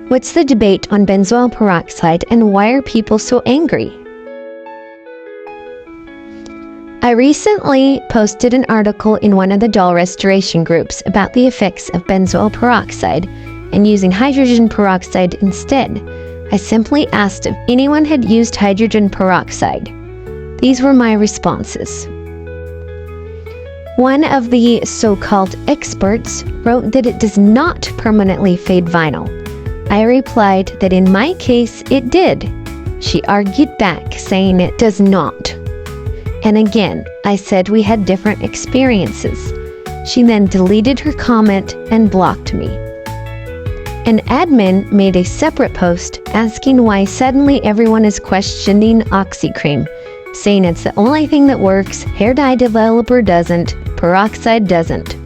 What's the debate on benzoyl peroxide and why are people so angry? I recently posted an article in one of the doll restoration groups about the effects of benzoyl peroxide and using hydrogen peroxide instead. I simply asked if anyone had used hydrogen peroxide. These were my responses. One of the so-called experts wrote that it does not permanently fade vinyl. I replied that in my case it did. She argued back, saying it does not. And again, I said we had different experiences. She then deleted her comment and blocked me. An admin made a separate post asking why suddenly everyone is questioning OxyCream, saying it's the only thing that works, hair dye developer doesn't, peroxide doesn't.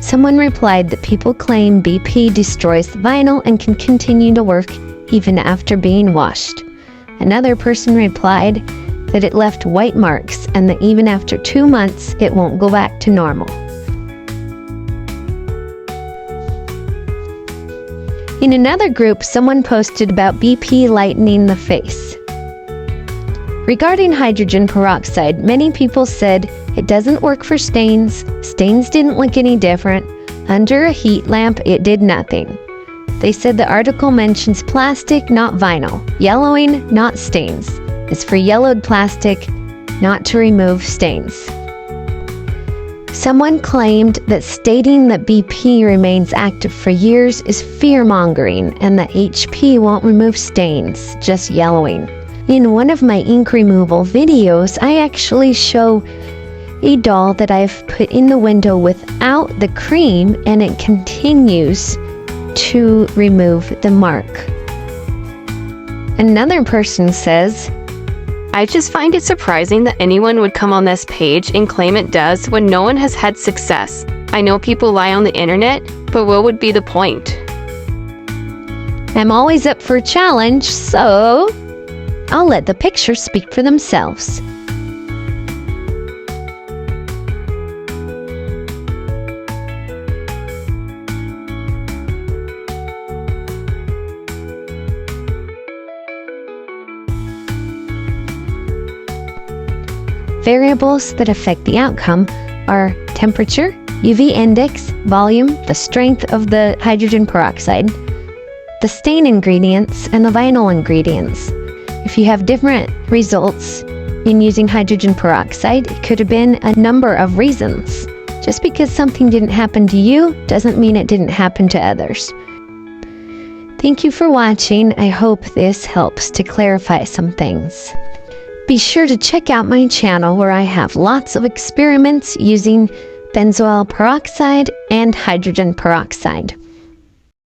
Someone replied that people claim BP destroys the vinyl and can continue to work even after being washed. Another person replied that it left white marks and that even after 2 months it won't go back to normal. In another group, someone posted about BP lightening the face. Regarding hydrogen peroxide, many people said it doesn't work for stains, stains didn't look any different, under a heat lamp it did nothing. They said the article mentions plastic, not vinyl, yellowing, not stains. It's for yellowed plastic, not to remove stains. Someone claimed that stating that BP remains active for years is fear-mongering and that HP won't remove stains, just yellowing. In one of my ink removal videos, I actually show a doll that I've put in the window without the cream and it continues to remove the mark. Another person says, I just find it surprising that anyone would come on this page and claim it does when no one has had success. I know people lie on the internet, but what would be the point? I'm always up for a challenge, so I'll let the pictures speak for themselves. Variables that affect the outcome are temperature, UV index, volume, the strength of the hydrogen peroxide, the stain ingredients, and the vinyl ingredients. If you have different results in using hydrogen peroxide, it could have been a number of reasons. Just because something didn't happen to you doesn't mean it didn't happen to others. Thank you for watching. I hope this helps to clarify some things. Be sure to check out my channel where I have lots of experiments using benzoyl peroxide and hydrogen peroxide.